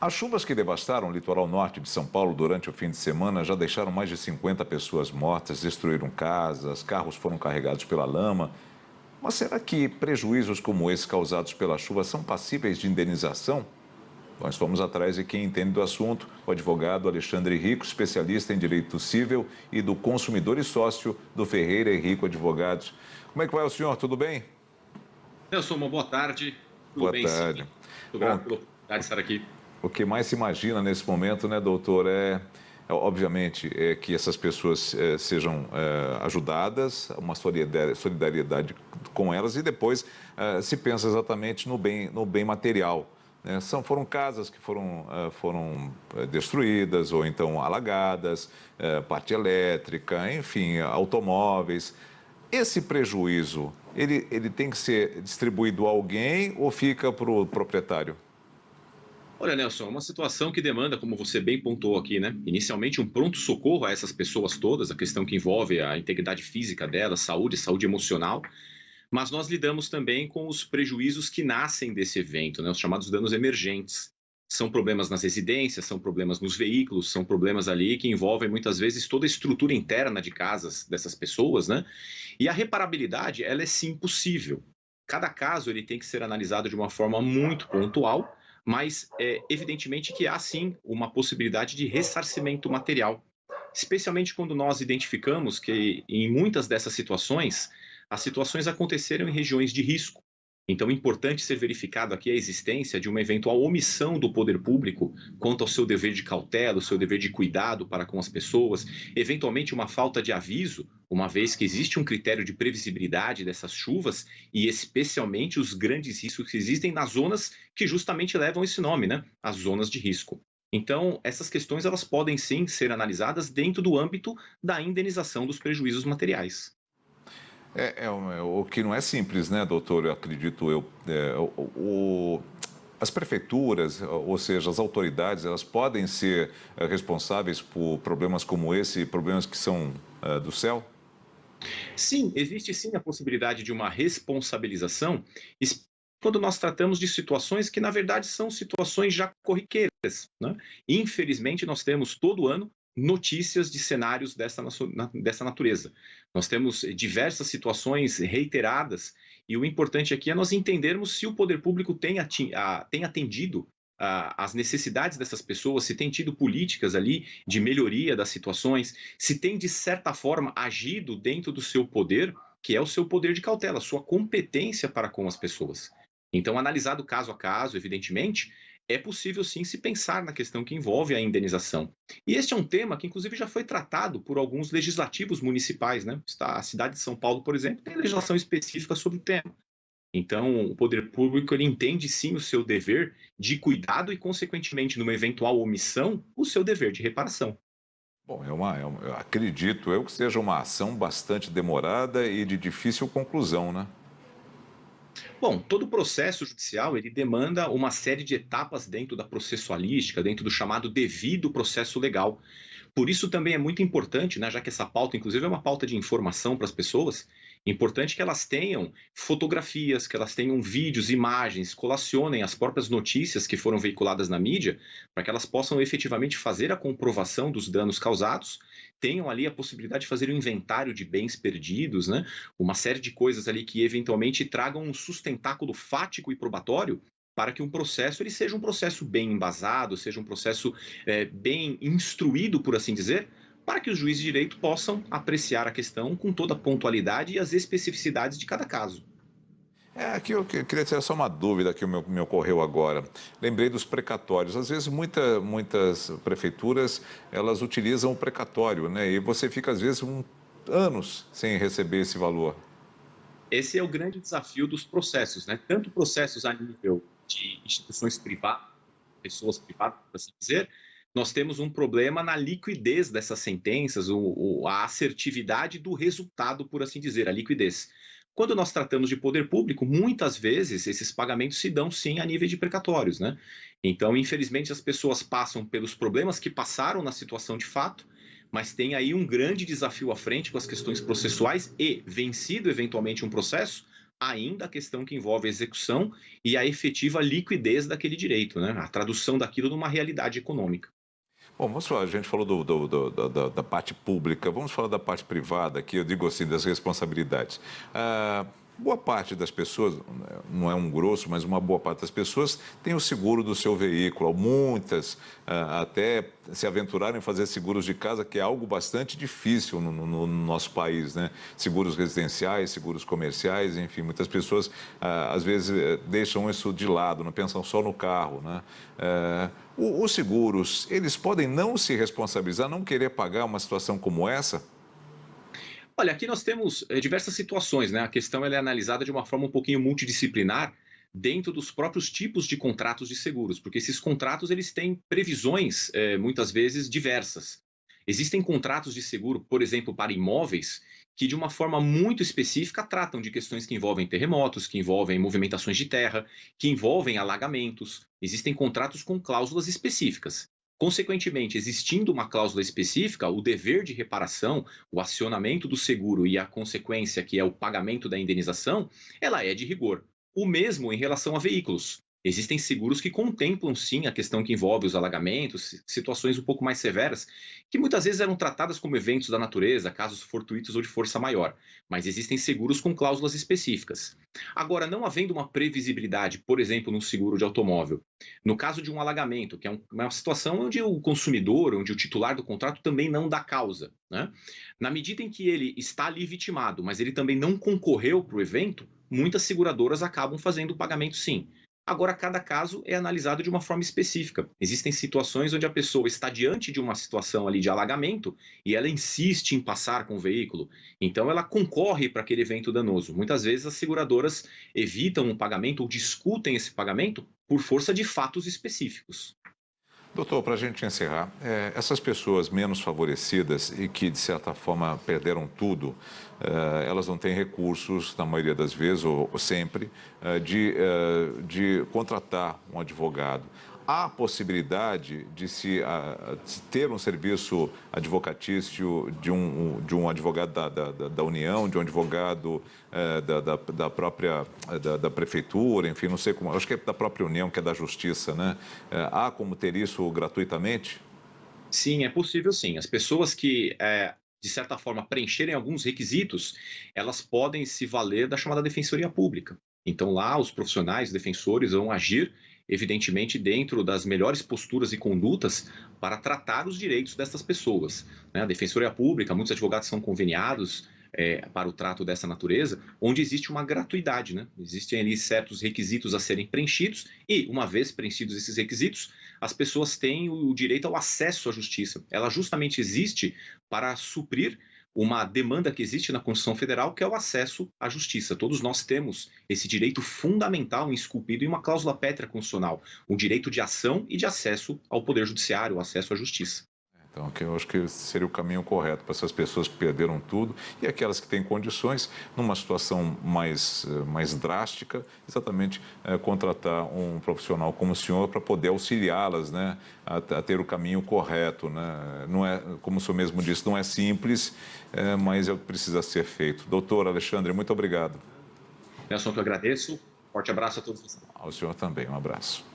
As chuvas que devastaram o litoral norte de São Paulo durante o fim de semana já deixaram mais de 50 pessoas mortas, destruíram casas, carros foram carregados pela lama. Mas será que prejuízos como esse causados pela chuva são passíveis de indenização? Nós fomos atrás de quem entende do assunto, o advogado Alexandre Rico, especialista em direito civil e do consumidor e sócio do Ferreira e Rico Advogados. Como é que vai o senhor? Tudo bem? Nelson, uma boa tarde. Tudo Boa bem, sim. tarde. Muito Bom, grato pela oportunidade de estar aqui. o que mais se imagina nesse momento, né, doutor, obviamente, é que essas pessoas sejam ajudadas, uma solidariedade com elas e depois se pensa exatamente no bem material. Né? Foram casas que foram destruídas ou então alagadas, parte elétrica, enfim, automóveis. Esse prejuízo, ele tem que ser distribuído a alguém ou fica para o proprietário? Olha, Nelson, é uma situação que demanda, como você bem pontuou aqui, né? Inicialmente, um pronto-socorro a essas pessoas todas, a questão que envolve a integridade física delas, saúde emocional, mas nós lidamos também com os prejuízos que nascem desse evento, né? Os chamados danos emergentes. São problemas nas residências, são problemas nos veículos, são problemas ali que envolvem muitas vezes toda a estrutura interna de casas dessas pessoas, né? E a reparabilidade, ela é sim possível. Cada caso ele tem que ser analisado de uma forma muito pontual, mas evidentemente que há sim uma possibilidade de ressarcimento material, especialmente quando nós identificamos que em muitas dessas situações, as situações aconteceram em regiões de risco. Então, é importante ser verificado aqui a existência de uma eventual omissão do poder público quanto ao seu dever de cautela, o seu dever de cuidado para com as pessoas, eventualmente uma falta de aviso, uma vez que existe um critério de previsibilidade dessas chuvas e especialmente os grandes riscos que existem nas zonas que justamente levam esse nome, né? As zonas de risco. Então, essas questões elas podem sim ser analisadas dentro do âmbito da indenização dos prejuízos materiais. O que não é simples, né, doutor? Eu acredito eu. As prefeituras, ou seja, as autoridades, elas podem ser responsáveis por problemas como esse, problemas que são do céu? Sim, existe sim a possibilidade de uma responsabilização quando nós tratamos de situações que, na verdade, são situações já corriqueiras, né? Infelizmente, nós temos todo ano notícias de cenários dessa natureza. Nós temos diversas situações reiteradas e o importante aqui é nós entendermos se o poder público tem atendido às necessidades dessas pessoas, se tem tido políticas ali de melhoria das situações, se tem, de certa forma, agido dentro do seu poder, que é o seu poder de cautela, a sua competência para com as pessoas. Então, analisado caso a caso, evidentemente, é possível sim se pensar na questão que envolve a indenização. E este é um tema que, inclusive, já foi tratado por alguns legislativos municipais, né? A cidade de São Paulo, por exemplo, tem legislação específica sobre o tema. Então, o poder público ele entende sim o seu dever de cuidado e, consequentemente, numa eventual omissão, o seu dever de reparação. Bom, eu acredito eu que seja uma ação bastante demorada e de difícil conclusão, né? Bom, todo processo judicial ele demanda uma série de etapas dentro da processualística, dentro do chamado devido processo legal. Por isso também é muito importante, né, já que essa pauta, inclusive, é uma pauta de informação para as pessoas, é importante que elas tenham fotografias, que elas tenham vídeos, imagens, colacionem as próprias notícias que foram veiculadas na mídia, para que elas possam efetivamente fazer a comprovação dos danos causados, tenham ali a possibilidade de fazer um inventário de bens perdidos, né? Uma série de coisas ali que eventualmente tragam um sustentáculo fático e probatório para que um processo ele seja um processo bem embasado, seja um processo bem instruído, por assim dizer, para que os juízes de direito possam apreciar a questão com toda a pontualidade e as especificidades de cada caso. Aqui eu queria tirar só uma dúvida que me ocorreu agora. Lembrei dos precatórios. Às vezes muitas prefeituras elas utilizam o precatório, né? E você fica às vezes anos sem receber esse valor. Esse é o grande desafio dos processos, né? Tanto processos a nível de instituições privadas, pessoas privadas, por assim dizer, nós temos um problema na liquidez dessas sentenças, a assertividade do resultado, por assim dizer, a liquidez. Quando nós tratamos de poder público, muitas vezes esses pagamentos se dão sim a nível de precatórios, né? Então, infelizmente, as pessoas passam pelos problemas que passaram na situação de fato, mas tem aí um grande desafio à frente com as questões processuais e, vencido eventualmente um processo, ainda a questão que envolve a execução e a efetiva liquidez daquele direito, né? A tradução daquilo numa realidade econômica. Bom, vamos falar, a gente falou da parte pública, vamos falar da parte privada, aqui eu digo assim, das responsabilidades. Boa parte das pessoas, não é um grosso, mas uma boa parte das pessoas tem o seguro do seu veículo. Muitas até se aventuraram em fazer seguros de casa, que é algo bastante difícil no nosso país, né? Seguros residenciais, seguros comerciais, enfim, muitas pessoas às vezes deixam isso de lado, não pensam só no carro, né? Os seguros, eles podem não se responsabilizar, não querer pagar uma situação como essa? Olha, aqui nós temos diversas situações, né? A questão ela é analisada de uma forma um pouquinho multidisciplinar dentro dos próprios tipos de contratos de seguros, porque esses contratos eles têm previsões muitas vezes diversas. Existem contratos de seguro, por exemplo, para imóveis, que de uma forma muito específica tratam de questões que envolvem terremotos, que envolvem movimentações de terra, que envolvem alagamentos. Existem contratos com cláusulas específicas. Consequentemente, existindo uma cláusula específica, o dever de reparação, o acionamento do seguro e a consequência, que é o pagamento da indenização, ela é de rigor. O mesmo em relação a veículos. Existem seguros que contemplam sim a questão que envolve os alagamentos, situações um pouco mais severas, que muitas vezes eram tratadas como eventos da natureza, casos fortuitos ou de força maior, mas existem seguros com cláusulas específicas. Agora, não havendo uma previsibilidade, por exemplo, num seguro de automóvel, no caso de um alagamento, que é uma situação onde o consumidor, onde o titular do contrato também não dá causa, né? Na medida em que ele está ali vitimado, mas ele também não concorreu para o evento, muitas seguradoras acabam fazendo o pagamento sim. Agora, cada caso é analisado de uma forma específica. Existem situações onde a pessoa está diante de uma situação ali de alagamento e ela insiste em passar com o veículo. Então, ela concorre para aquele evento danoso. Muitas vezes, as seguradoras evitam o pagamento ou discutem esse pagamento por força de fatos específicos. Doutor, para a gente encerrar, essas pessoas menos favorecidas e que, de certa forma, perderam tudo, elas não têm recursos, na maioria das vezes, ou sempre, de contratar um advogado. Há a possibilidade de se ter um serviço advocatício de um advogado da União, de um advogado da própria da prefeitura, enfim, não sei como, acho que é da própria União, que é da Justiça, né? Há como ter isso gratuitamente? Sim, é possível sim. As pessoas que, de certa forma, preencherem alguns requisitos, elas podem se valer da chamada defensoria pública. Então, lá, os profissionais, defensores, vão agir, evidentemente, dentro das melhores posturas e condutas para tratar os direitos dessas pessoas, né? A defensoria pública, muitos advogados são conveniados, para o trato dessa natureza, onde existe uma gratuidade, né? Existem ali certos requisitos a serem preenchidos e, uma vez preenchidos esses requisitos, as pessoas têm o direito ao acesso à justiça. Ela justamente existe para suprir uma demanda que existe na Constituição Federal, que é o acesso à justiça. Todos nós temos esse direito fundamental esculpido em uma cláusula pétrea constitucional, o direito de ação e de acesso ao Poder Judiciário, o acesso à justiça. Então, que eu acho que seria o caminho correto para essas pessoas que perderam tudo e aquelas que têm condições, numa situação mais drástica, exatamente contratar um profissional como o senhor para poder auxiliá-las, né, a ter o caminho correto, né? Não é, como o senhor mesmo disse, não é simples, mas precisa ser feito. Doutor Alexandre, muito obrigado. Nelson, que eu agradeço. Forte abraço a todos vocês. Ao senhor também, um abraço.